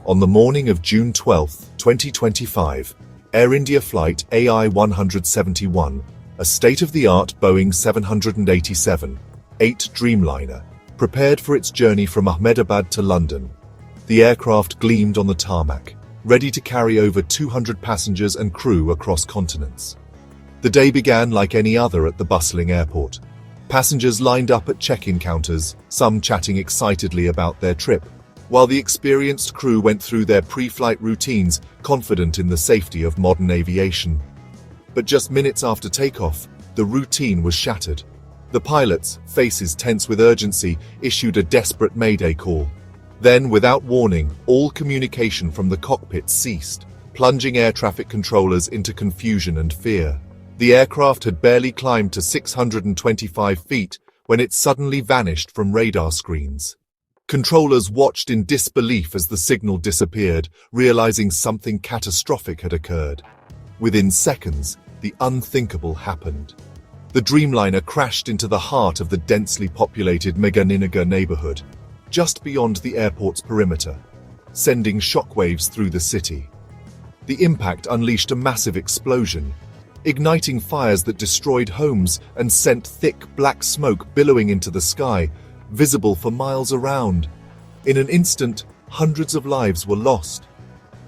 On the morning of June 12, 2025, Air India Flight AI-171, a state-of-the-art Boeing 787-8 Dreamliner, prepared for its journey from Ahmedabad to London. The aircraft gleamed on the tarmac, ready to carry over 200 passengers and crew across continents. The day began like any other at the bustling airport. Passengers lined up at check-in counters, some chatting excitedly about their trip, while the experienced crew went through their pre-flight routines, confident in the safety of modern aviation. But just minutes after takeoff, the routine was shattered. The pilots, faces tense with urgency, issued a desperate mayday call. Then, without warning, all communication from the cockpit ceased, plunging air traffic controllers into confusion and fear. The aircraft had barely climbed to 625 feet when it suddenly vanished from radar screens. Controllers watched in disbelief as the signal disappeared, realizing something catastrophic had occurred. Within seconds, the unthinkable happened. The Dreamliner crashed into the heart of the densely populated Meganinagar neighborhood, just beyond the airport's perimeter, sending shockwaves through the city. The impact unleashed a massive explosion, igniting fires that destroyed homes and sent thick black smoke billowing into the sky, visible for miles around. In an instant, hundreds of lives were lost.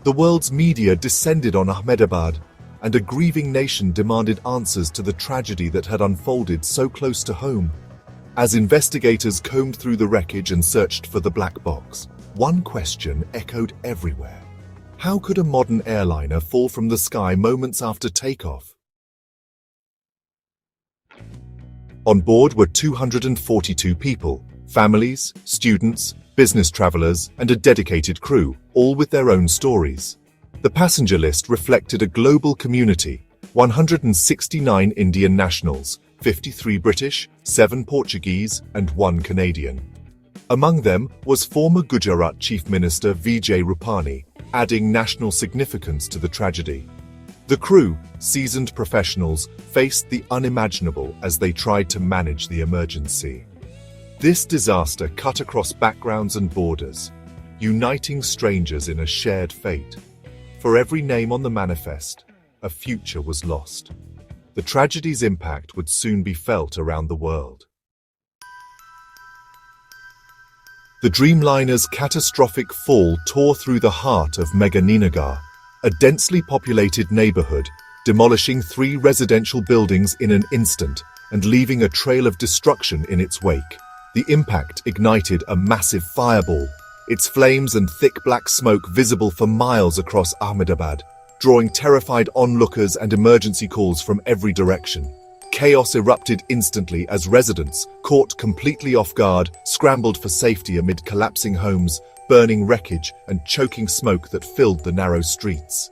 The world's media descended on Ahmedabad, and a grieving nation demanded answers to the tragedy that had unfolded so close to home. As investigators combed through the wreckage and searched for the black box, one question echoed everywhere. How could a modern airliner fall from the sky moments after takeoff? On board were 242 people, families, students, business travelers, and a dedicated crew, all with their own stories. The passenger list reflected a global community: 169 Indian nationals, 53 British, 7 Portuguese, and 1 Canadian. Among them was former Gujarat Chief Minister Vijay Rupani, adding national significance to the tragedy. The crew, seasoned professionals, faced the unimaginable as they tried to manage the emergency. This disaster cut across backgrounds and borders, uniting strangers in a shared fate. For every name on the manifest, a future was lost. The tragedy's impact would soon be felt around the world. The Dreamliner's catastrophic fall tore through the heart of Meganinagar, a densely populated neighborhood, demolishing 3 residential buildings in an instant and leaving a trail of destruction in its wake. The impact ignited a massive fireball, its flames and thick black smoke visible for miles across Ahmedabad, drawing terrified onlookers and emergency calls from every direction. Chaos erupted instantly as residents, caught completely off guard, scrambled for safety amid collapsing homes, burning wreckage, and choking smoke that filled the narrow streets.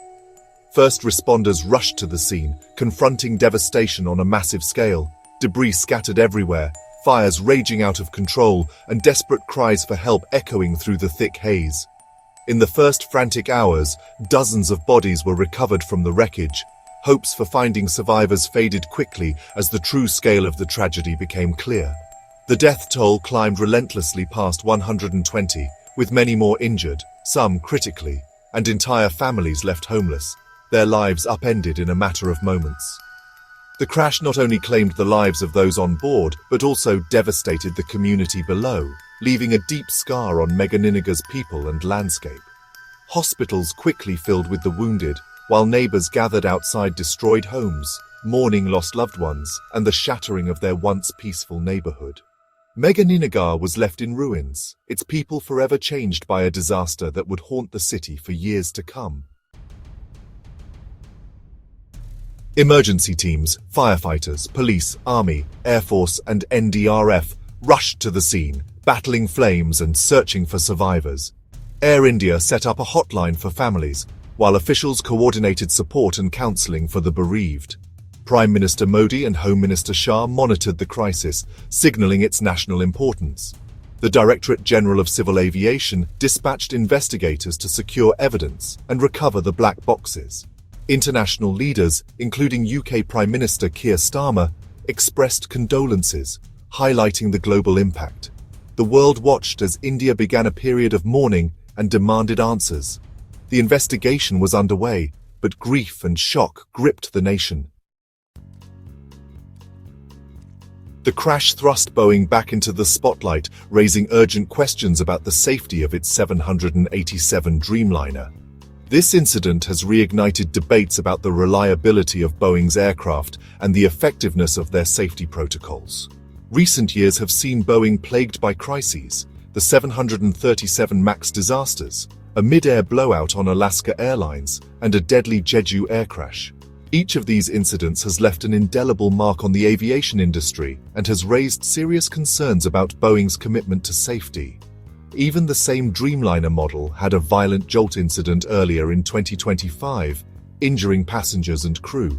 First responders rushed to the scene, confronting devastation on a massive scale. Debris scattered everywhere, fires raging out of control, and desperate cries for help echoing through the thick haze. In the first frantic hours, dozens of bodies were recovered from the wreckage. Hopes for finding survivors faded quickly as the true scale of the tragedy became clear. The death toll climbed relentlessly past 120, with many more injured, some critically, and entire families left homeless, their lives upended in a matter of moments. The crash not only claimed the lives of those on board, but also devastated the community below, leaving a deep scar on Meganinagar's people and landscape. Hospitals quickly filled with the wounded, while neighbors gathered outside destroyed homes, mourning lost loved ones and the shattering of their once peaceful neighborhood. Meganinagar was left in ruins, its people forever changed by a disaster that would haunt the city for years to come. Emergency teams, firefighters, police, army, air force, and NDRF rushed to the scene, battling flames and searching for survivors. Air India set up a hotline for families, while officials coordinated support and counseling for the bereaved. Prime Minister Modi and Home Minister Shah monitored the crisis, signaling its national importance. The Directorate General of Civil Aviation dispatched investigators to secure evidence and recover the black boxes. International leaders, including UK Prime Minister Keir Starmer, expressed condolences, highlighting the global impact. The world watched as India began a period of mourning and demanded answers. The investigation was underway, but grief and shock gripped the nation. The crash thrust Boeing back into the spotlight, raising urgent questions about the safety of its 787 Dreamliner. This incident has reignited debates about the reliability of Boeing's aircraft and the effectiveness of their safety protocols. Recent years have seen Boeing plagued by crises: the 737 MAX disasters, a mid-air blowout on Alaska Airlines, and a deadly Jeju air crash. Each of these incidents has left an indelible mark on the aviation industry and has raised serious concerns about Boeing's commitment to safety. Even the same Dreamliner model had a violent jolt incident earlier in 2025, injuring passengers and crew.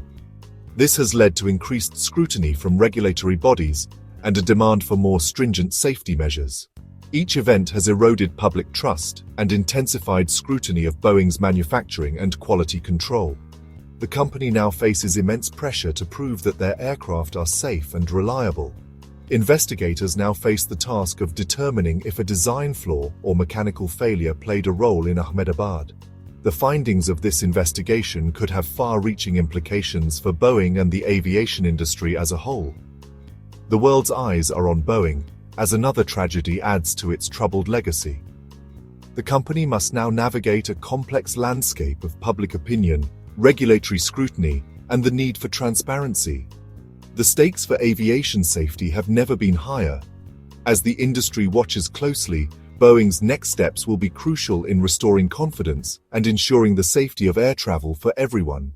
This has led to increased scrutiny from regulatory bodies and a demand for more stringent safety measures. Each event has eroded public trust and intensified scrutiny of Boeing's manufacturing and quality control. The company now faces immense pressure to prove that their aircraft are safe and reliable. Investigators now face the task of determining if a design flaw or mechanical failure played a role in Ahmedabad. The findings of this investigation could have far-reaching implications for Boeing and the aviation industry as a whole. The world's eyes are on Boeing, as another tragedy adds to its troubled legacy. The company must now navigate a complex landscape of public opinion, regulatory scrutiny, and the need for transparency. The stakes for aviation safety have never been higher. As the industry watches closely, Boeing's next steps will be crucial in restoring confidence and ensuring the safety of air travel for everyone.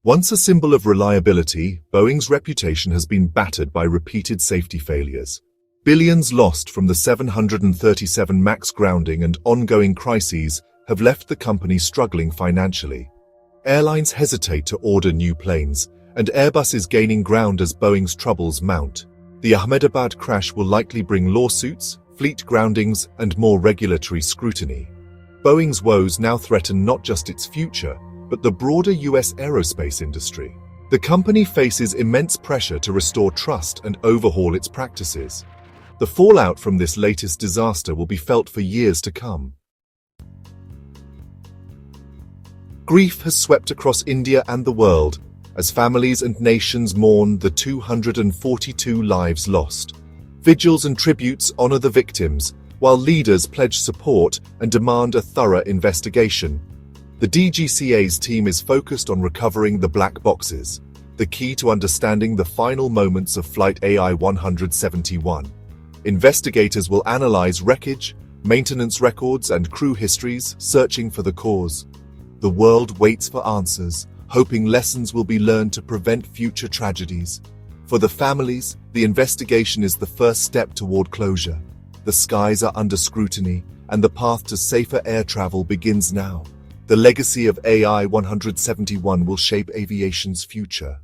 Once a symbol of reliability, Boeing's reputation has been battered by repeated safety failures. Billions lost from the 737 MAX grounding and ongoing crises have left the company struggling financially. Airlines hesitate to order new planes, and Airbus is gaining ground as Boeing's troubles mount. The Ahmedabad crash will likely bring lawsuits, fleet groundings, and more regulatory scrutiny. Boeing's woes now threaten not just its future, but the broader US aerospace industry. The company faces immense pressure to restore trust and overhaul its practices. The fallout from this latest disaster will be felt for years to come. Grief has swept across India and the world, as families and nations mourn the 242 lives lost. Vigils and tributes honor the victims, while leaders pledge support and demand a thorough investigation. The DGCA's team is focused on recovering the black boxes, the key to understanding the final moments of Flight AI 171. Investigators will analyze wreckage, maintenance records, and crew histories, searching for the cause. The world waits for answers, hoping lessons will be learned to prevent future tragedies. For the families, the investigation is the first step toward closure. The skies are under scrutiny, and the path to safer air travel begins now. The legacy of AI 171 will shape aviation's future.